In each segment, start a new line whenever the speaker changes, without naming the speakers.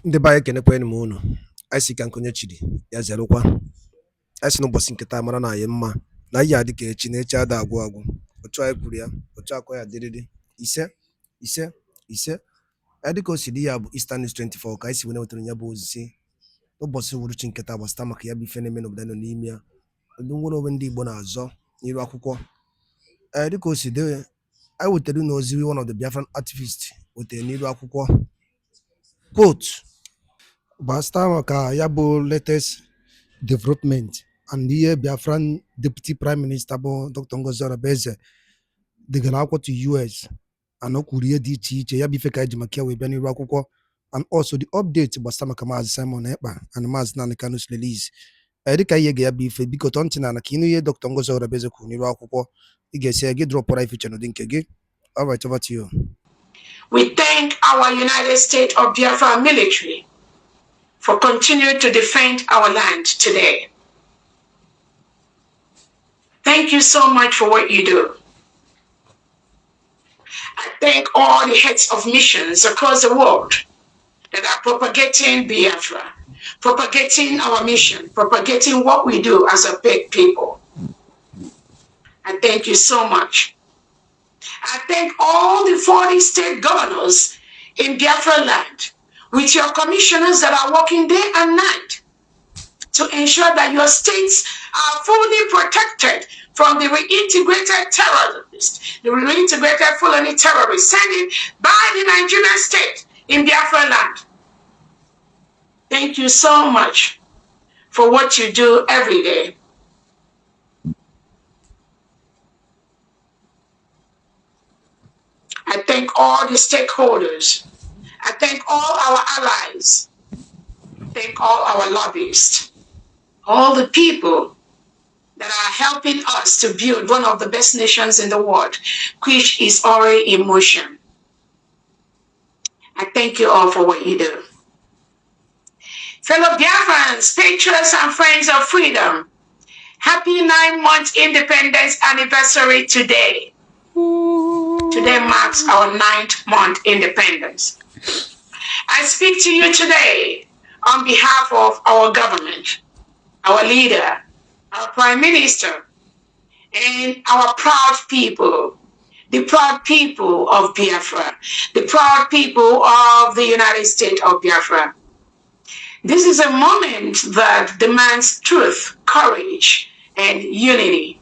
Ndị be anyị kenekwanụ m unu. Anyị sị ka nkonye chiri ya zerụkwa. Anyị sị n'ụbọchị nketa mara na anyị mma na ihe adị ka echi na echi ada agwụ agwụ. Otu anyị kwuru ya, otu akọ ya dịrịrị. Ise ise ise. Anyị dịka o si dị ya bụ Easter News 24 ka anyị si wee wetara ya bụ ozizi n'ụbọchị uhuruchi nketa gbasata maka ya bụ ife na-eme n'obodo nọ n'ime ya. Ndị nwere onwe ndị Igbo na-azọ n'iru akwụkwọ. Dịka o si dị, anyị wetara unu ozi one of the Biafran activists wetara n'iru akwụkwọ. Quote, gbasata maka ya bụ latest development and ihe Biafran Deputy Prime Minister bụ Dr. Ngozi Orabueze degara akwụkwọ to US and o kwuru ihe dị iche iche ya bụ ife ka anyị ji maka ya wee bịa n'iru akwụkwọ, and also the update gbasata maka Maazị Simon Ekpa and Maazị Nnamdi Kanu's release. Dịka ihe ga ya bụ ife, biko tọ ntị na ka ịnụ ihe Dr. Ngozi Orabueze kwuru n'iru akwụkwọ, ị ga-esi gị dropụra ife n'ụdị nke gị. All right, over to you.
We thank our United States of Biafra military for continuing to defend our land today. Thank you so much for what you do. I thank all the heads of missions across the world that are propagating Biafra, propagating our mission, propagating what we do as a big people. I thank you so much. I thank all the 40 state governors in Biafra land with your commissioners that are working day and night to ensure that your states are fully protected from the reintegrated terrorists, the reintegrated Fulani terrorists sent in by the Nigerian state in Biafra land. Thank you so much for what you do every day. I thank all the stakeholders. I thank all our allies. Thank all our lobbyists. All the people that are helping us to build one of the best nations in the world, which is already in motion. I thank you all for what you do. Fellow Biafrans, patriots and friends of freedom, happy 9-month independence anniversary today. Today marks our 9th month independence. I speak to you today on behalf of our government, our leader, our Prime Minister, and our proud people, the proud people of Biafra, the proud people of the United States of Biafra. This is a moment that demands truth, courage, and unity.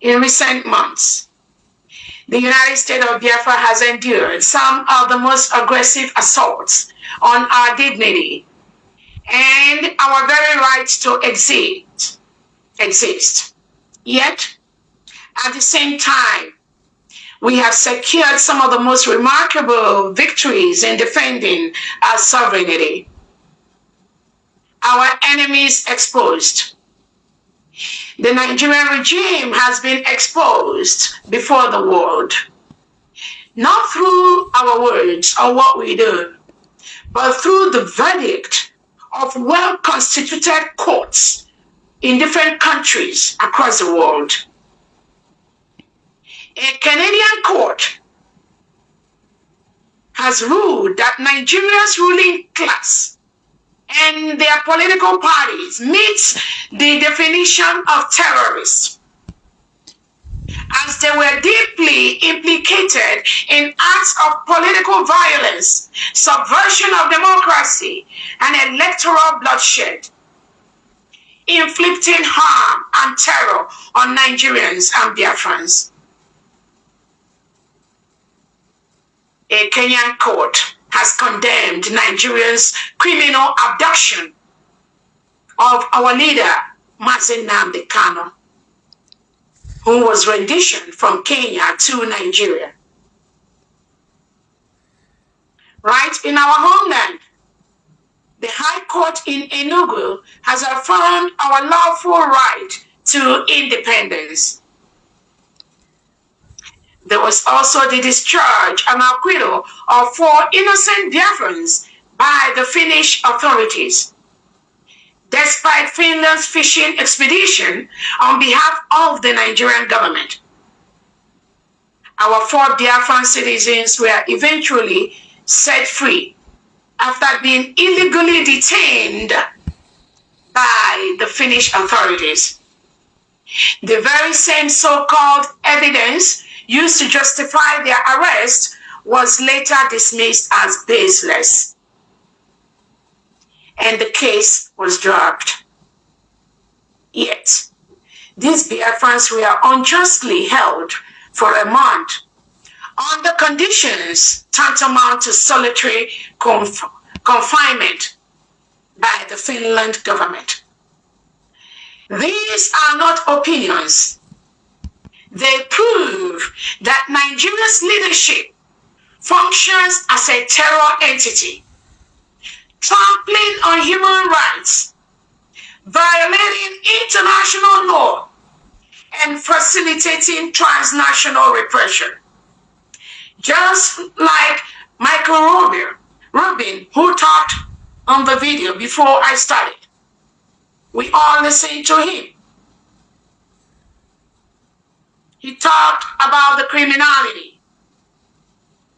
In recent months, the United States of Biafra has endured some of the most aggressive assaults on our dignity and our very right to exist. Yet, at the same time, we have secured some of the most remarkable victories in defending our sovereignty. Our enemies exposed. The Nigerian regime has been exposed before the world, not through our words or what we do, but through the verdict of well-constituted courts in different countries across the world. A Canadian court has ruled that Nigeria's ruling class and their political parties meet the definition of terrorists, as they were deeply implicated in acts of political violence, subversion of democracy, and electoral bloodshed, inflicting harm and terror on Nigerians and Biafrans. A Kenyan court has condemned Nigeria's criminal abduction of our leader, Maazị Nnamdi Kanu, who was renditioned from Kenya to Nigeria. Right in our homeland, the High Court in Enugu has affirmed our lawful right to independence. There was also the discharge and acquittal of 4 innocent Biafrans by the Finnish authorities, despite Finland's fishing expedition on behalf of the Nigerian government. Our 4 Biafran citizens were eventually set free after being illegally detained by the Finnish authorities. The very same so-called evidence used to justify their arrest was later dismissed as baseless, and the case was dropped. Yet, these Biafrans were unjustly held for a month under conditions tantamount to solitary confinement by the Finland government. These are not opinions. They prove that Nigeria's leadership functions as a terror entity, trampling on human rights, violating international law, and facilitating transnational repression. Just like Michael Rubin, who talked on the video before I started. We all listened to him. He talked about the criminality,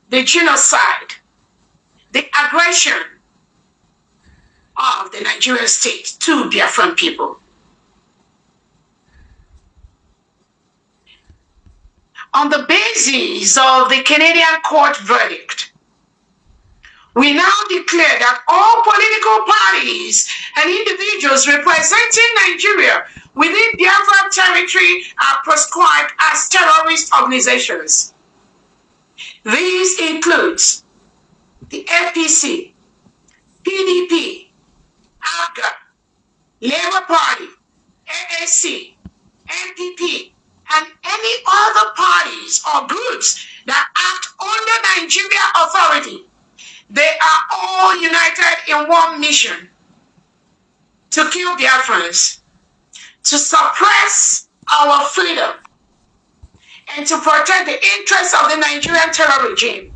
the genocide, the aggression of the Nigerian state to Biafran people. On the basis of the Canadian court verdict, we now declare that all political parties and individuals representing Nigeria within Biafra territory are proscribed as terrorist organizations. These include the FPC, PDP, ABGA, Labour Party, AAC, NPP, and any other parties or groups that act under Nigeria authority. They are all united in one mission: to kill Biafrans, to suppress our freedom, and to protect the interests of the Nigerian terror regime.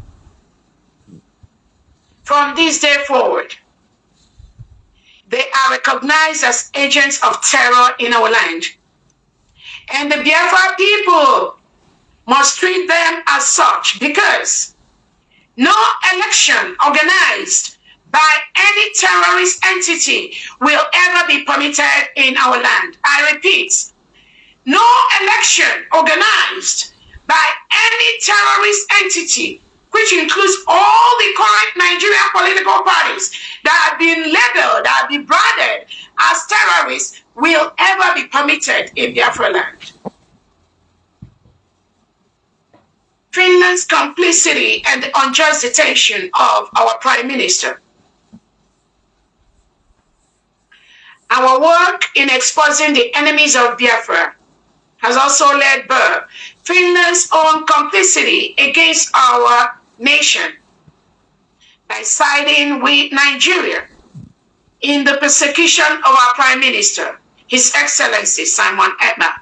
From this day forward, they are recognized as agents of terror in our land. And the Biafra people must treat them as such, because no election organized by any terrorist entity will ever be permitted in our land. I repeat, no election organized by any terrorist entity, which includes all the current Nigerian political parties that have been labeled, that have been branded as terrorists, will ever be permitted in Biafra land. Finland's complicity and the unjust detention of our Prime Minister. Our work in exposing the enemies of Biafra has also led to Finland's own complicity against our nation by siding with Nigeria in the persecution of our Prime Minister, His Excellency Simon Ekpa.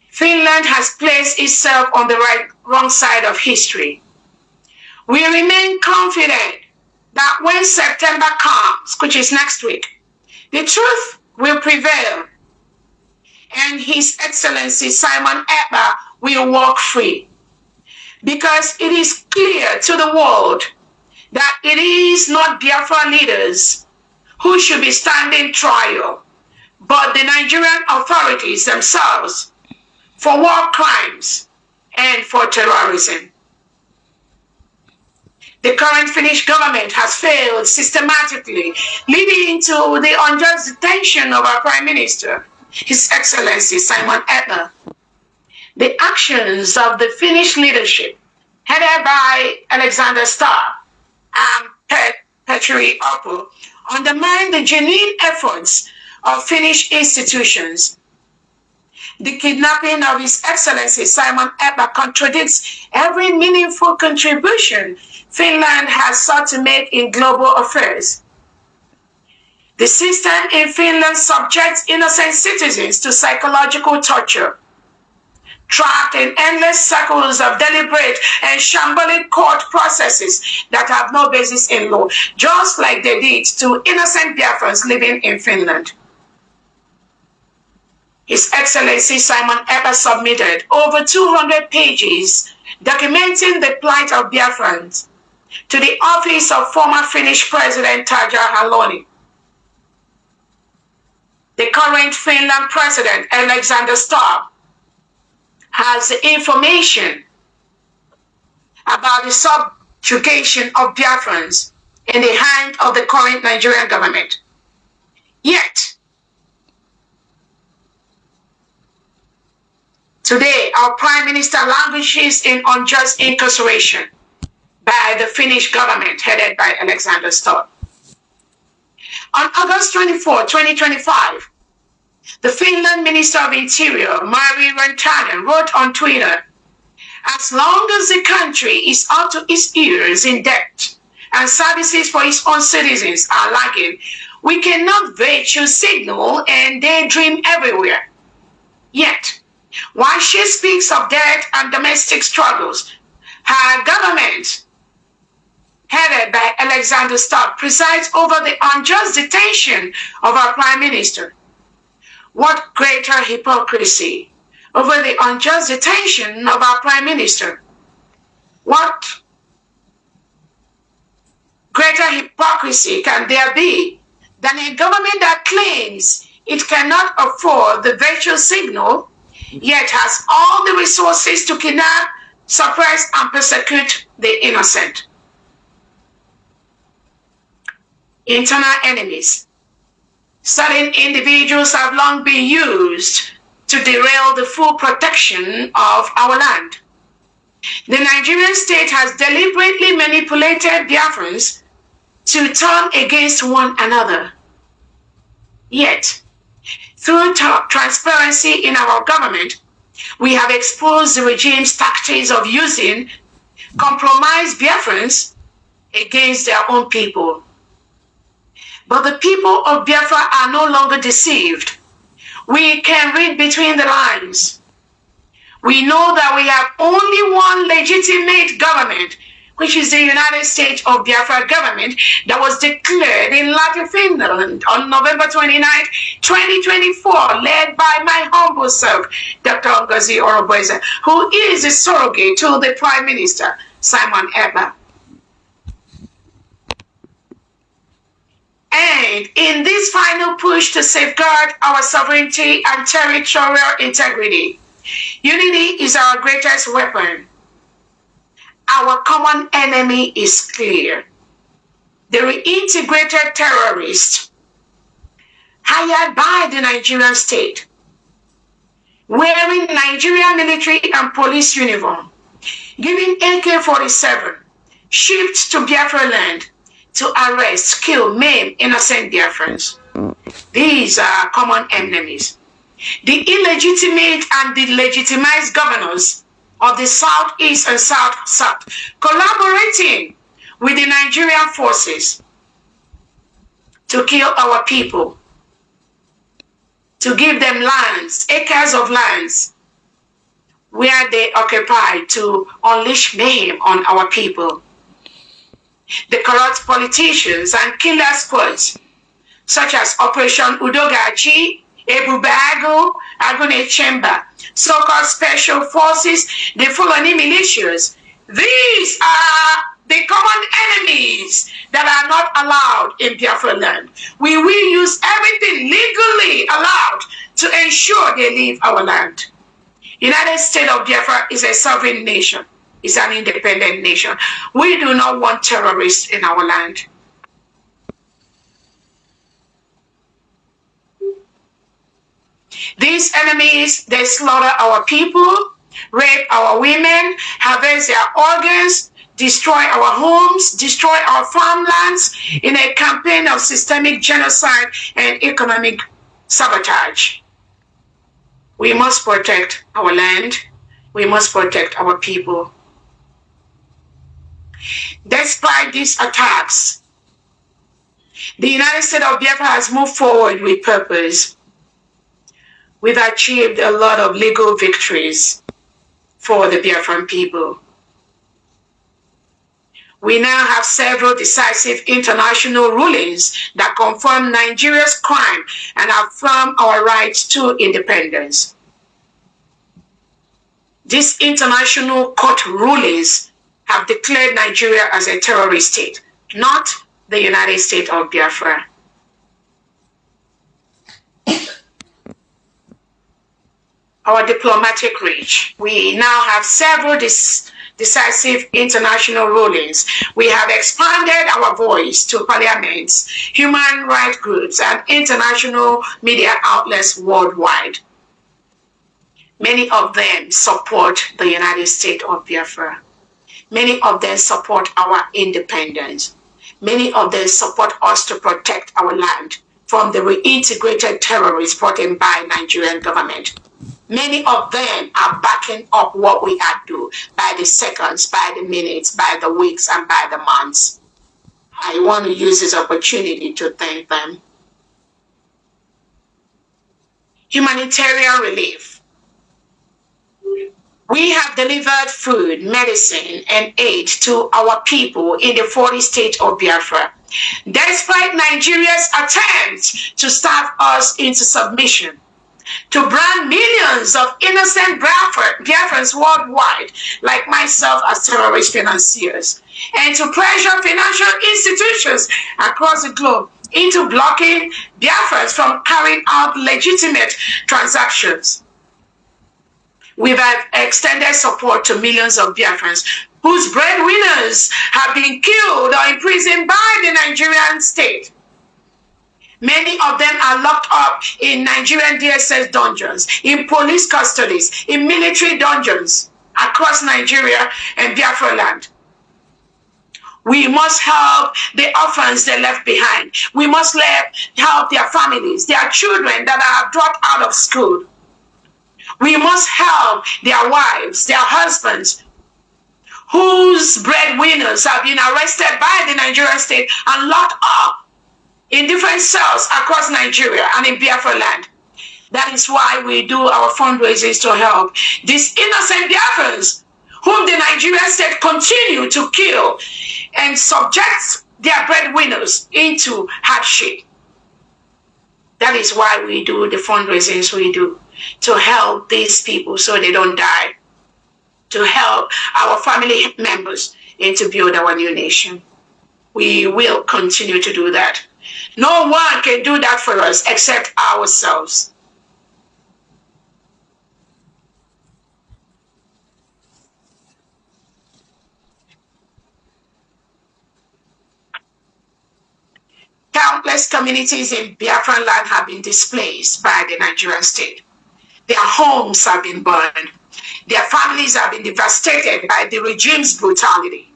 Finland has placed itself on the wrong side of history. We remain confident that when September comes, which is next week, the truth will prevail and His Excellency Simon Ekpa will walk free. Because it is clear to the world that it is not Biafra leaders who should be standing trial, but the Nigerian authorities themselves for war crimes and for terrorism. The current Finnish government has failed systematically, leading to the unjust detention of our Prime Minister, His Excellency Simon Ekpa. The actions of the Finnish leadership, headed by Alexander Stubb and Petteri Orpo, undermine the genuine efforts of Finnish institutions. The kidnapping of His Excellency Simon Ekpa contradicts every meaningful contribution Finland has sought to make in global affairs. The system in Finland subjects innocent citizens to psychological torture, trapped in endless cycles of deliberate and shambolic court processes that have no basis in law, just like they did to innocent Biafrans living in Finland. His Excellency Simon Ekpa submitted over 200 pages documenting the plight of Biafrans to the office of former Finnish President Tarja Halonen. The current Finland President, Alexander Stubb, has information about the subjugation of Biafrans in the hand of the current Nigerian government. Yet, today, our Prime Minister languishes in unjust incarceration by the Finnish government headed by Alexander Stubb. On August 24, 2025, the Finland Minister of Interior, Mari Rantanen, wrote on Twitter, "As long as the country is up to its ears in debt and services for its own citizens are lagging, we cannot virtue signal and daydream everywhere." Yet, while she speaks of debt and domestic struggles, her government, headed by Alexander Stubb, presides over the unjust detention of our Prime Minister. What greater hypocrisy over the unjust detention of our Prime Minister? What greater hypocrisy can there be than a government that claims it cannot afford the virtue signal, yet has all the resources to kidnap, suppress, and persecute the innocent? Internal enemies. Certain individuals have long been used to derail the full protection of our land. The Nigerian state has deliberately manipulated Biafrans to turn against one another. Yet, through transparency in our government, we have exposed the regime's tactics of using compromised Biafrans against their own people. But the people of Bafra are no longer deceived. We can read between the lines. We know that we have only one legitimate government, which is the United States of Biafra government that was declared in Latin Finland on November 29, 2024, led by my humble self, Dr. Orabueze, who is a surrogate to the Prime Minister, Simon Ekpa. And in this final push to safeguard our sovereignty and territorial integrity, unity is our greatest weapon. Our common enemy is clear. The reintegrated terrorists hired by the Nigerian state, wearing Nigerian military and police uniform, giving AK-47, shipped to Biafra land, to arrest, kill, maim innocent Biafrans. These are common enemies. The illegitimate and the legitimized governors of the Southeast and South collaborating with the Nigerian forces to kill our people, to give them lands, acres of lands, where they occupy, to unleash mayhem on our people. The corrupt politicians and killer squads, such as Operation Udogachi, Ebubago, Agone Chamber, so-called special forces, the Fulani militias, these are the common enemies that are not allowed in Biafra land. We will use everything legally allowed to ensure they leave our land. United States of Biafra is a sovereign nation. It's an independent nation. We do not want terrorists in our land. These enemies, they slaughter our people, rape our women, harvest their organs, destroy our homes, destroy our farmlands in a campaign of systemic genocide and economic sabotage. We must protect our land. We must protect our people. Despite these attacks, the United States of Biafra has moved forward with purpose. We've achieved a lot of legal victories for the Biafran people. We now have several decisive international rulings that confirm Nigeria's crime and affirm our right to independence. These international court rulings have declared Nigeria as a terrorist state, not the United States of Biafra. Our diplomatic reach. We now have several decisive international rulings. We have expanded our voice to parliaments, human rights groups, and international media outlets worldwide. Many of them support the United States of Biafra. Many of them support our independence. Many of them support us to protect our land from the reintegrated terrorists brought in by Nigerian government. Many of them are backing up what we are doing by the seconds, by the minutes, by the weeks, and by the months. I want to use this opportunity to thank them. Humanitarian relief. We have delivered food, medicine, and aid to our people in the 40 states of Biafra. Despite Nigeria's attempt to starve us into submission, to brand millions of innocent Biafrans worldwide, like myself, as terrorist financiers, and to pressure financial institutions across the globe into blocking Biafrans from carrying out legitimate transactions. We've extended support to millions of Biafrans whose breadwinners have been killed or imprisoned by the Nigerian state. Many of them are locked up in Nigerian DSS dungeons, in police custodies, in military dungeons across Nigeria and Biafra land. We must help the orphans they left behind. We must help their families, their children that are dropped out of school. We must help their wives, their husbands, whose breadwinners have been arrested by the Nigerian state and locked up in different cells across Nigeria and in Biafra land. That is why we do our fundraisers to help these innocent Biafrans whom the Nigerian state continue to kill and subject their breadwinners into hardship. That is why we do the fundraisers we do, to help these people so they don't die, to help our family members and to build our new nation. We will continue to do that. No one can do that for us except ourselves. Countless communities in Biafran land have been displaced by the Nigerian state. Their homes have been burned. Their families have been devastated by the regime's brutality.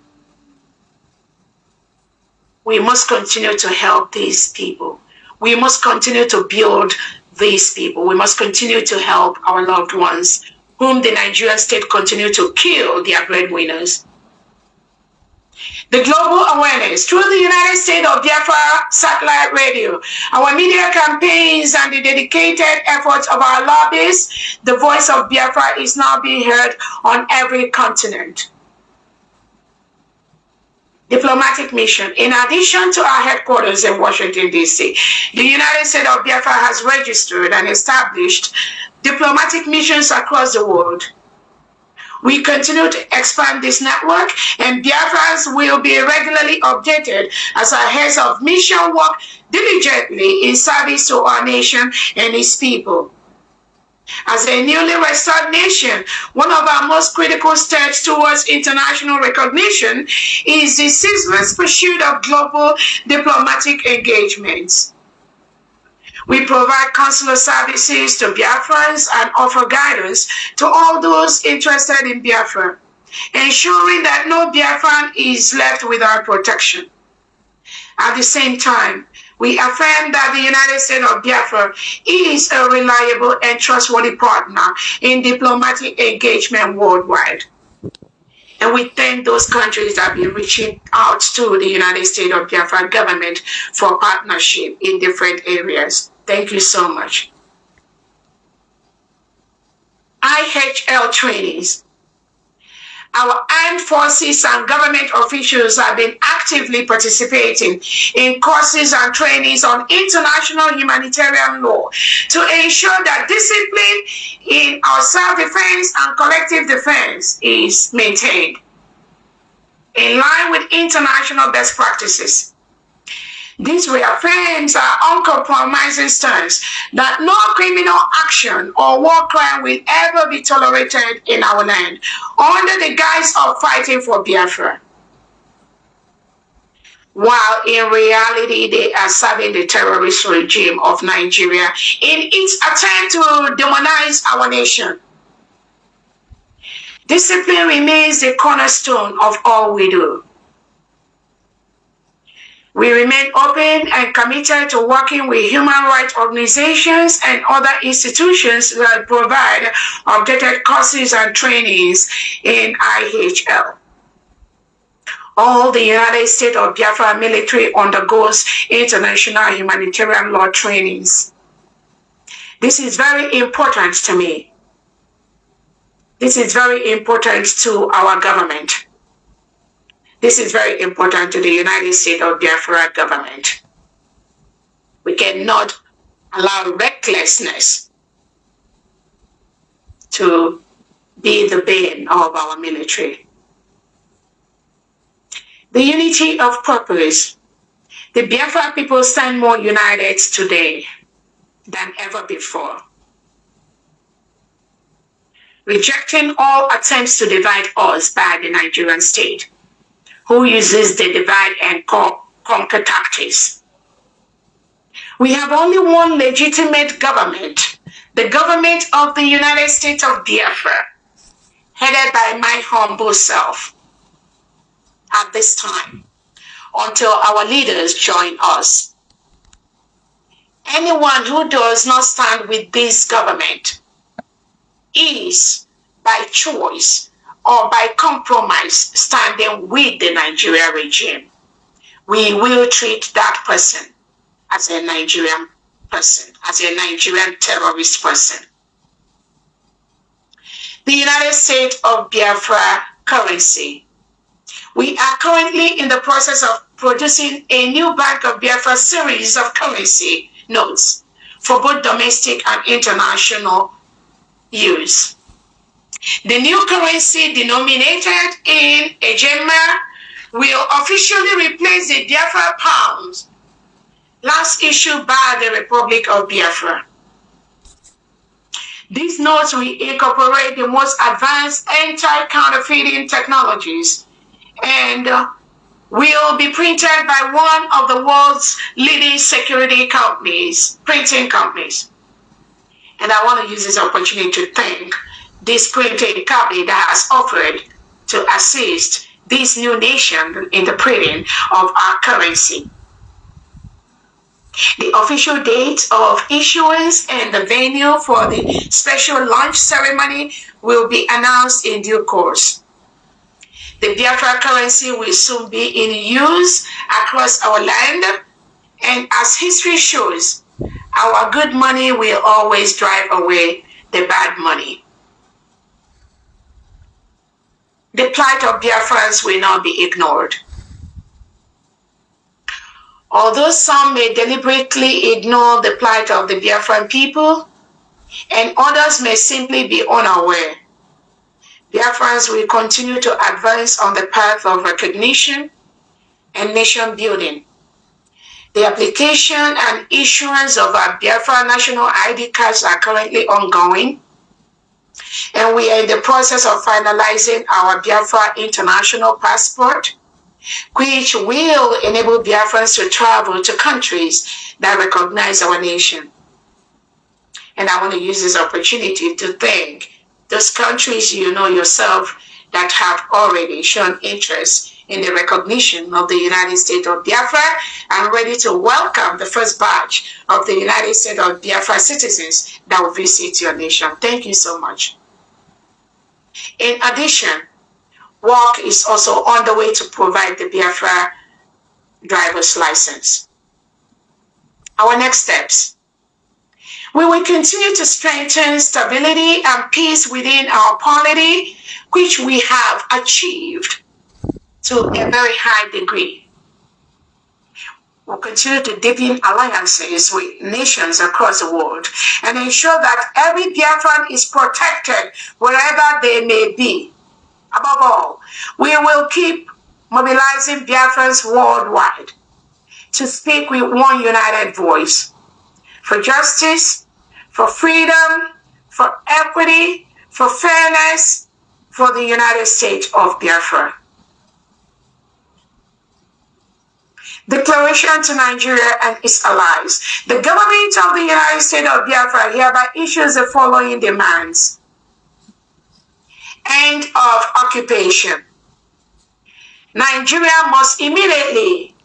We must continue to help these people. We must continue to build these people. We must continue to help our loved ones, whom the Nigerian state continue to kill their breadwinners. The global awareness through the United States of Biafra satellite radio, our media campaigns, and the dedicated efforts of our lobbyists, the voice of Biafra is now being heard on every continent. Diplomatic mission. In addition to our headquarters in Washington, D.C., the United States of Biafra has registered and established diplomatic missions across the world. We continue to expand this network, and Biafrans will be regularly updated as our heads of mission work diligently in service to our nation and its people. As a newly restored nation, one of our most critical steps towards international recognition is the ceaseless pursuit of global diplomatic engagements. We provide consular services to Biafrans and offer guidance to all those interested in Biafra, ensuring that no Biafran is left without protection. At the same time, we affirm that the United States of Biafra is a reliable and trustworthy partner in diplomatic engagement worldwide. And we thank those countries that have been reaching out to the United States of Biafra government for partnership in different areas. Thank you so much. IHL trainings. Our armed forces and government officials have been actively participating in courses and trainings on international humanitarian law to ensure that discipline in our self-defense and collective defense is maintained. in line with international best practices. This reaffirms our uncompromising stance that no criminal action or war crime will ever be tolerated in our land under the guise of fighting for Biafra, while in reality they are serving the terrorist regime of Nigeria in its attempt to demonize our nation. Discipline remains the cornerstone of all we do. We remain open and committed to working with human rights organizations and other institutions that provide updated courses and trainings in IHL. All the United States of Biafra military undergoes international humanitarian law trainings. This is very important to me. This is very important to our government. This is very important to the United States of Biafra government. We cannot allow recklessness to be the bane of our military. The unity of purpose. The Biafra people stand more united today than ever before, rejecting all attempts to divide us by the Nigerian state, who uses the divide and conquer tactics. We have only one legitimate government, the government of the United States of Biafra, headed by my humble self at this time, until our leaders join us. Anyone who does not stand with this government is, by choice or by compromise, standing with the Nigerian regime. We will treat that person as a Nigerian person, as a Nigerian terrorist person. The United States of Biafra currency. We are currently in the process of producing a new Bank of Biafra series of currency notes for both domestic and international use. The new currency denominated in Ejema will officially replace the Biafra pounds last issued by the Republic of Biafra. These notes will incorporate the most advanced anti-counterfeiting technologies and will be printed by one of the world's leading security companies, printing companies. And I want to use this opportunity to thank this printing company that has offered to assist this new nation in the printing of our currency. The official date of issuance and the venue for the special launch ceremony will be announced in due course. The Biafra currency will soon be in use across our land, and as history shows, our good money will always drive away the bad money. The plight of Biafrans will not be ignored. Although some may deliberately ignore the plight of the Biafran people, and others may simply be unaware, Biafrans will continue to advance on the path of recognition and nation building. The application and issuance of our Biafra national ID cards are currently ongoing, and we are in the process of finalizing our Biafra international passport, which will enable Biafrans to travel to countries that recognize our nation. And I want to use this opportunity to thank those countries you know yourself that have already shown interest in the recognition of the United States of Biafra and ready to welcome the first batch of the United States of Biafra citizens that will visit your nation. Thank you so much. In addition, work is also on the way to provide the Biafra driver's license. Our next steps. We will continue to strengthen stability and peace within our polity, which we have achieved to a very high degree. We'll continue to deepen alliances with nations across the world and ensure that every Biafran is protected wherever they may be. Above all, we will keep mobilizing Biafrans worldwide to speak with one united voice for justice, for freedom, for equity, for fairness, for the United States of Biafra. Declaration to Nigeria and its allies. The government of the United States of Biafra hereby issues the following demands. End of occupation. Nigeria must immediately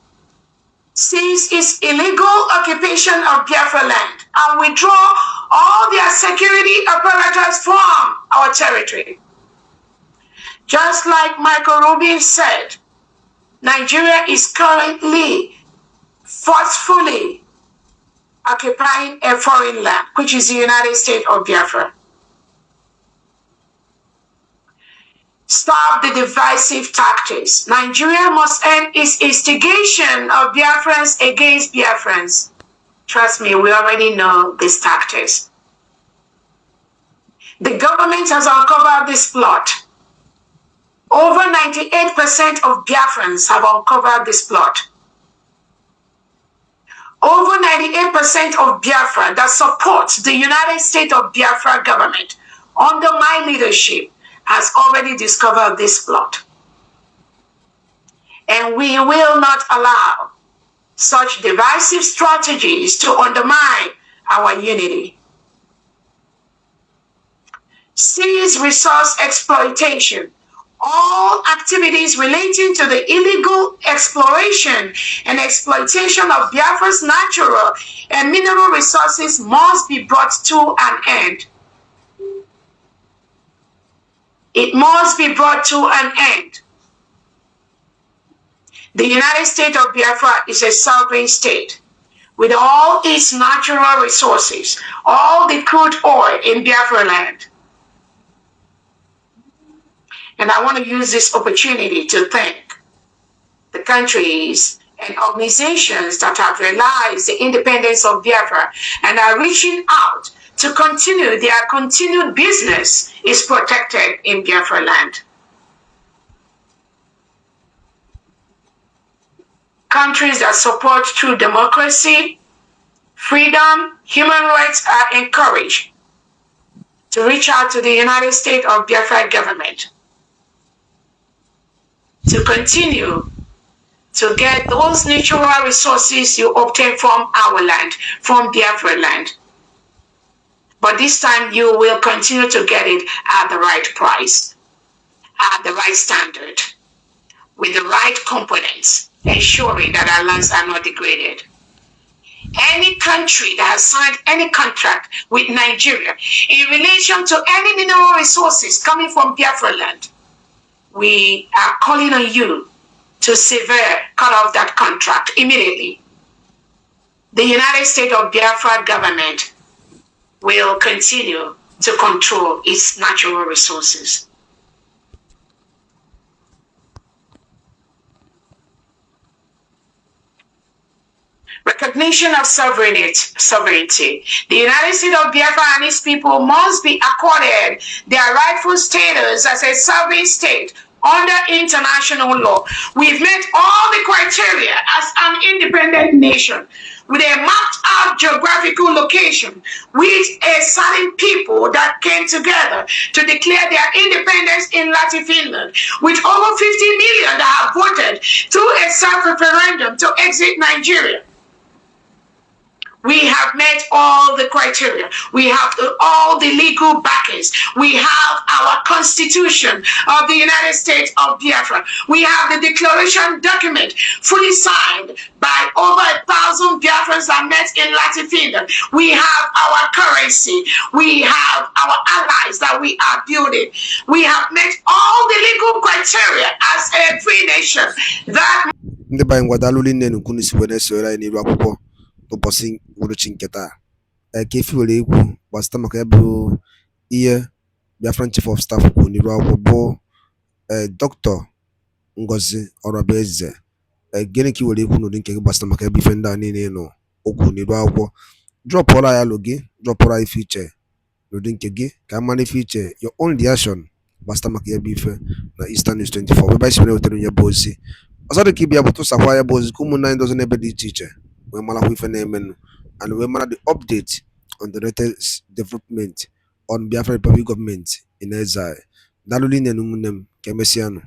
cease its illegal occupation of Biafra land and withdraw all their security apparatus from our territory. Just like Michael Rubin said, Nigeria is currently forcefully occupying a foreign land, which is the United States of Biafra. Stop the divisive tactics. Nigeria must end its instigation of Biafrans against Biafrans. Trust me, we already know these tactics. The government has uncovered this plot. Over 98% of Biafrans have uncovered this plot. Over 98% of Biafra that supports the United States of Biafra government under my leadership has already discovered this plot. And we will not allow such divisive strategies to undermine our unity. Cease resource exploitation. All activities relating to the illegal exploration and exploitation of Biafra's natural and mineral resources must be brought to an end. It must be brought to an end. The United States of Biafra is a sovereign state with all its natural resources, all the crude oil in Biafra land. And I want to use this opportunity to thank the countries and organizations that have realized the independence of Biafra and are reaching out to continue their continued business is protected in Biafra land. Countries that support true democracy, freedom, human rights are encouraged to reach out to the United States of Biafra government to continue to get those natural resources you obtain from our land, from Biafra land. But this time you will continue to get it at the right price, at the right standard, with the right components, ensuring that our lands are not degraded. Any country that has signed any contract with Nigeria in relation to any mineral resources coming from Biafra land, we are calling on you to sever cut off that contract immediately. The United States of Biafra government will continue to control its natural resources. Recognition of sovereignty. The United States of Biafra and its people must be accorded their rightful status as a sovereign state under international law. We've met all the criteria as an independent nation with a mapped out geographical location with a certain people that came together to declare their independence in Finland, with over 50 million that have voted through a self-referendum to exit Nigeria. We have met all the criteria. We have all the legal backings. We have our Constitution of the United States of Biafra. We have the declaration document fully signed by over 1,000 Biafrans that met in Finland. We have our currency. We have our allies that we are building. We have met all the legal criteria as a free nation. That
ụbọchị uhuruchi nke taa ka efi were ekwu gbasịta maka ya bụ ihe Biafran Chief of Staff kwuru n'iru akwụkwọ bụ Dr. Ngozi Orabueze. Gịnị ka i were ekwu n'ụdị nke gị gbasịta maka ebe ife ndị a niile nọ okwu n'iru akwụkwọ? Drọpụọra ya alụ gị, drọpụọra ife iche n'ụdị nke gị ka a mara ife iche, your own reaction gbasịta maka ya bụ ife na Eastern News 24 ebe anyị si were wetara ya bụ ozi ọzọ dị ka ibe ya bụ tụsakwa ya bụ ozi ka ụmụnne anyị dozi n'ebe dị iche iche wee marakwa ife na-emenụ and wee mara the update on the latest development on Biafra Republic government in exile. Daalụ rinne na ụmụnne m ka emesịanụ.